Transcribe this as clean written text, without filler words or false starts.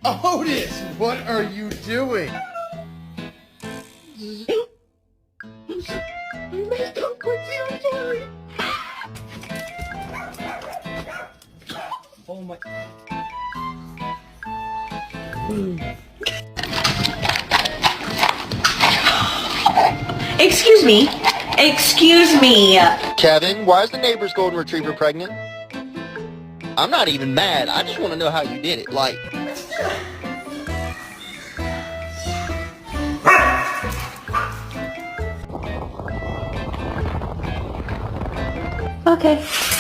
Otis, what are you doing? Don't Quincy, I'm sorry. Oh my. Excuse me. Excuse me. Kevin, why is the neighbor's golden retriever pregnant? I'm not even mad. I just want to know how you did it. Like... Okay.